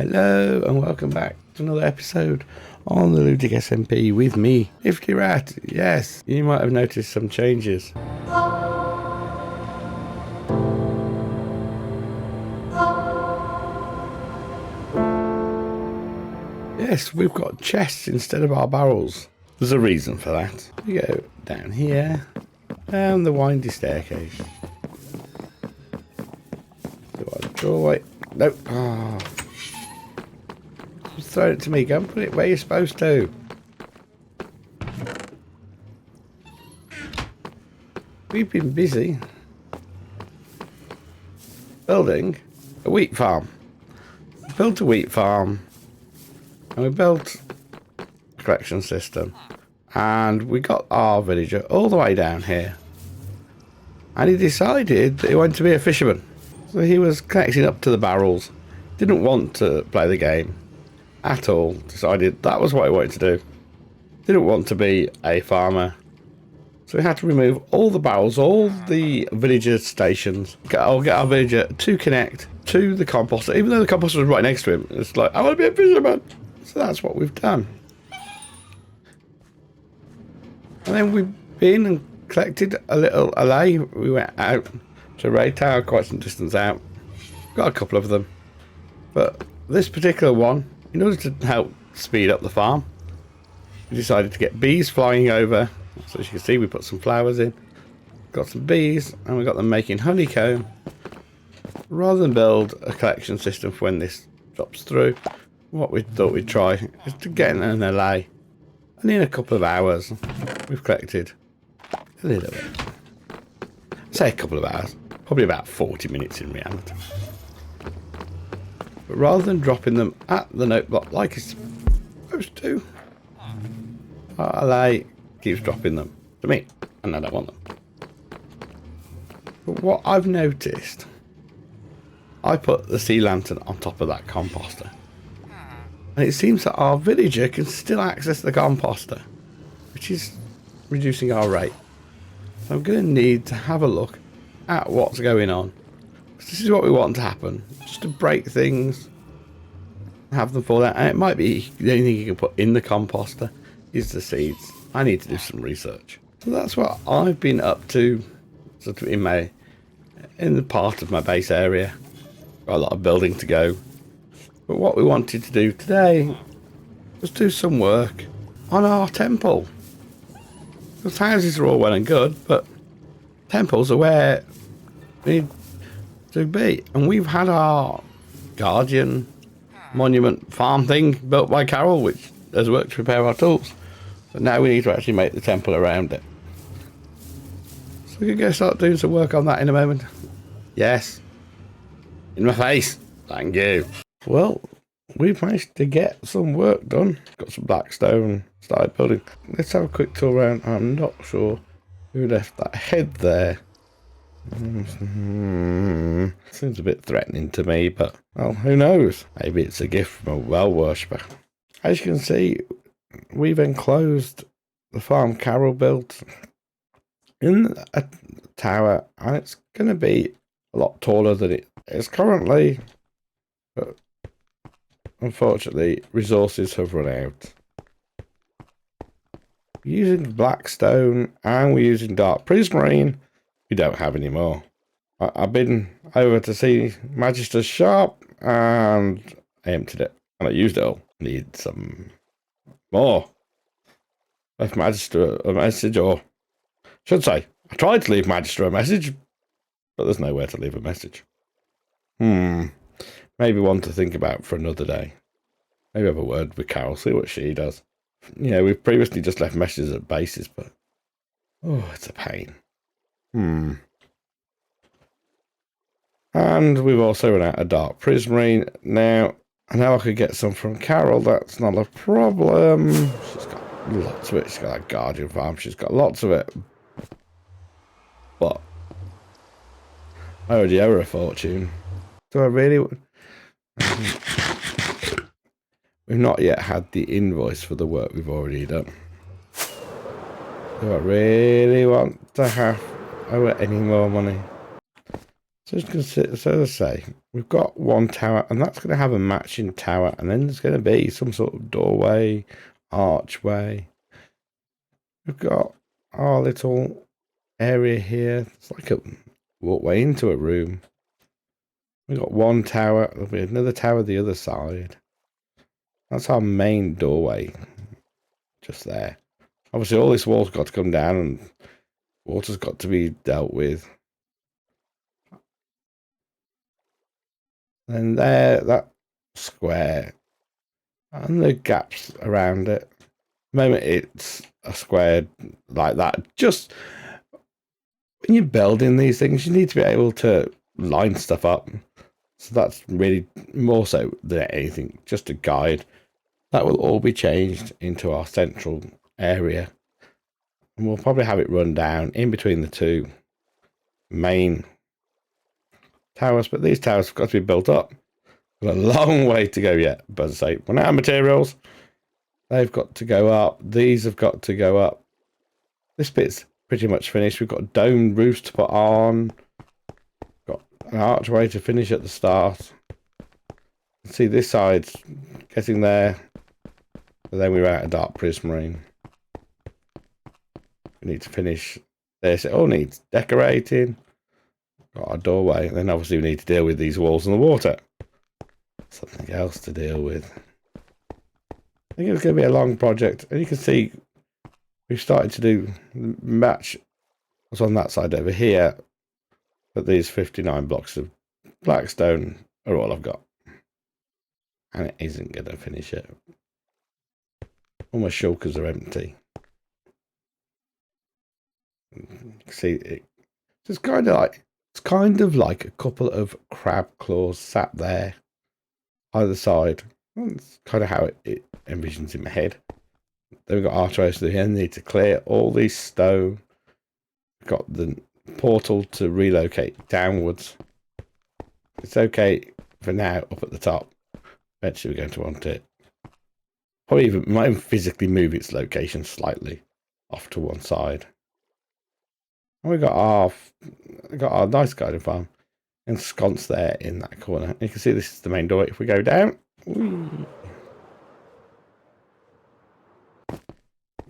Hello and welcome back to another episode on the Ludic SMP with me, Niftyrat. Yes, you might have noticed some changes. Yes, we've got chests instead of our barrels. There's a reason for that. We go down here, down the windy staircase. Do I doorway? Nope. Oh. Just throw it to me. Go and put it where you're supposed to. We've been busy building a wheat farm. We built a wheat farm and we built a collection system, and we got our villager all the way down here, and he decided that he wanted to be a fisherman. So he was connecting up to the barrels, didn't want to play the game at all, decided that was what he wanted to do, didn't want to be a farmer. So we had to remove all the barrels, all the villager stations, get our villager to connect to the composter, even though the composter was right next to him. It's like, I want to be a fisherman. So that's what we've done. And then we've been and collected a little allay. We went out to Raid Tower, quite some distance out. Got a couple of them. But this particular one, in order to help speed up the farm, we decided to get bees flying over. So as you can see, we put some flowers in, got some bees, and we got them making honeycomb. Rather than build a collection system for when this drops through, what we thought we'd try is to get in an allay. And in a couple of hours, we've collected a little bit. Say a couple of hours, probably about 40 minutes in reality. But rather than dropping them at the note block like it's supposed to, our allay keeps dropping them to me, and I don't want them. But what I've noticed, I put the sea lantern on top of that composter, and it seems that our villager can still access the composter, which is reducing our rate. So I'm going to need to have a look at what's going on. This is what we want to happen, just to break things, have them fall out. And it might be the only thing you can put in the composter is the seeds. I need to do some research. So that's what I've been up to, sort of in the part of my base area. Got a lot of building to go. But what we wanted to do today was do some work on our temple. Because houses are all well and good, but temples are where we need to be. And we've had our guardian monument farm thing built by Carol, which has worked to prepare our tools. But now we need to actually make the temple around it. So we can go start doing some work on that in a moment. Yes. In my face. Thank you. Well, we've managed to get some work done. Got some blackstone, started building. Let's have a quick tour around. I'm not sure who left that head there. Seems a bit threatening to me, but, well, who knows? Maybe it's a gift from a well worshipper. As you can see, we've enclosed the farm Carol built in a tower, and it's going to be a lot taller than it is currently. But unfortunately, resources have run out. We're using blackstone and we're using dark prismarine. We don't have any more. I've been over to see Magister's shop and I emptied it and I used it all. Need some more. Left Magister a message, or should say, I tried to leave Magister a message, but there's nowhere to leave a message. Maybe one to think about for another day. Maybe have a word with Carol, see what she does. Yeah, we've previously just left messages at bases, but oh, it's a pain. And we've also run out of dark prismarine. Now, I know I could get some from Carol, that's not a problem. She's got lots of it. She's got a guardian farm, she's got lots of it. But I already owe her a fortune. Do I really? We've not yet had the invoice for the work we've already done. Do I really want to have owe her any more money? So it's going to, so as I say, we've got one tower, and that's going to have a matching tower, and then there's going to be some sort of doorway, archway. We've got our little area here. It's like a walkway into a room. We've got one tower. There'll be another tower the other side. That's our main doorway, just there. Obviously, all this wall's got to come down, and water's got to be dealt with. And there, that square, and the gaps around it. At the moment, it's a square like that. Just when you're building these things, you need to be able to line stuff up. So that's really more so than anything, just a guide. That will all be changed into our central area. And we'll probably have it run down in between the two main towers. But these towers have got to be built up. We've got a long way to go yet. But as I say, we're out of materials. They've got to go up. These have got to go up. This bit's pretty much finished. We've got domed roofs to put on. Got an archway to finish at the start. See, this side's getting there. But then we ran out of dark prismarine. We need to finish this. It all needs decorating. Got our doorway. And then obviously we need to deal with these walls and the water. Something else to deal with. I think it's going to be a long project. And you can see we've started to do match what's on that side over here. But these 59 blocks of blackstone are all I've got. And it isn't going to finish it. All my shulkers are empty. See, it's kind of like a couple of crab claws sat there either side. That's kind of how it envisions in my head. Then we've got archways to the end. Need to clear all these stone. We've got the portal to relocate downwards. It's okay for now up at the top. Eventually we're going to want it. Probably might even physically move its location slightly off to one side. And we've got our nice garden farm ensconced there in that corner. You can see this is the main door. If we go down, you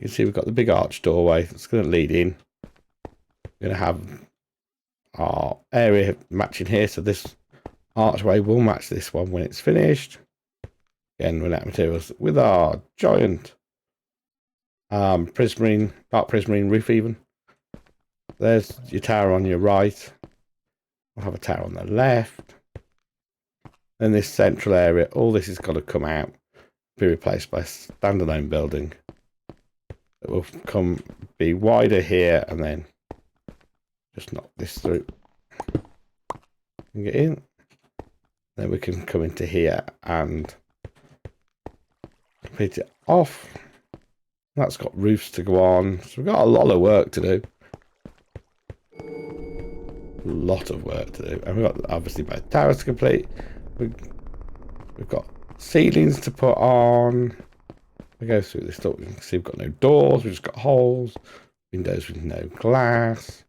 can see we've got the big arch doorway that's going to lead in. We're going to have our area matching here, so this archway will match this one when it's finished. Again, run out of materials with our giant prismarine, dark prismarine roof even. There's your tower on your right. We'll have a tower on the left. Then this central area, all this has got to come out, be replaced by a standalone building. It will be wider here and then just knock this through and get in. Then we can come into here and complete it off. That's got roofs to go on. So we've got a lot of work to do. A lot of work to do. And we've got obviously both towers to complete. We've got ceilings to put on. We go through this door. You can see we've got no doors. We've just got holes. Windows with no glass.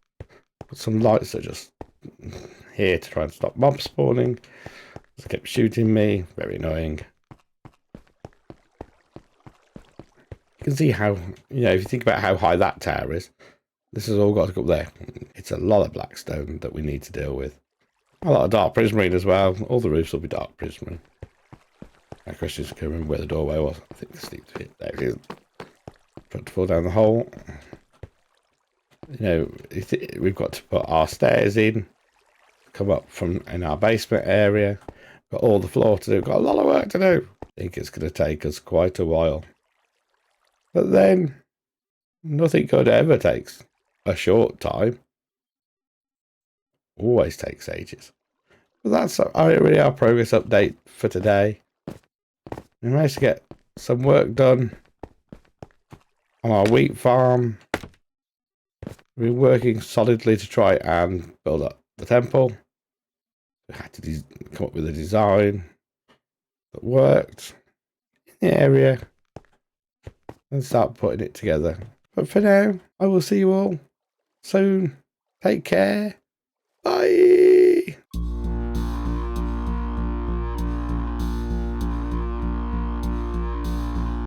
Put some lights that are just here to try and stop mobs spawning. They kept shooting me. Very annoying. You can see how, if you think about how high that tower is, this has all got to go up there. It's a lot of blackstone that we need to deal with. A lot of dark prismarine as well. All the roofs will be dark prismarine. My question is, can I remember where the doorway was? I think the sleep hit. There it is. Trying to fall down the hole. We've got to put our stairs in. Come up from in our basement area. Got all the floor to do. Got a lot of work to do. I think it's going to take us quite a while. But then, nothing good ever takes a short time. Always takes ages. But that's really our progress update for today. We managed to get some work done on our wheat farm. We've been working solidly to try and build up the temple. We had to come up with a design that worked in the area and start putting it together. But for now, I will see you all soon. Take care. Bye.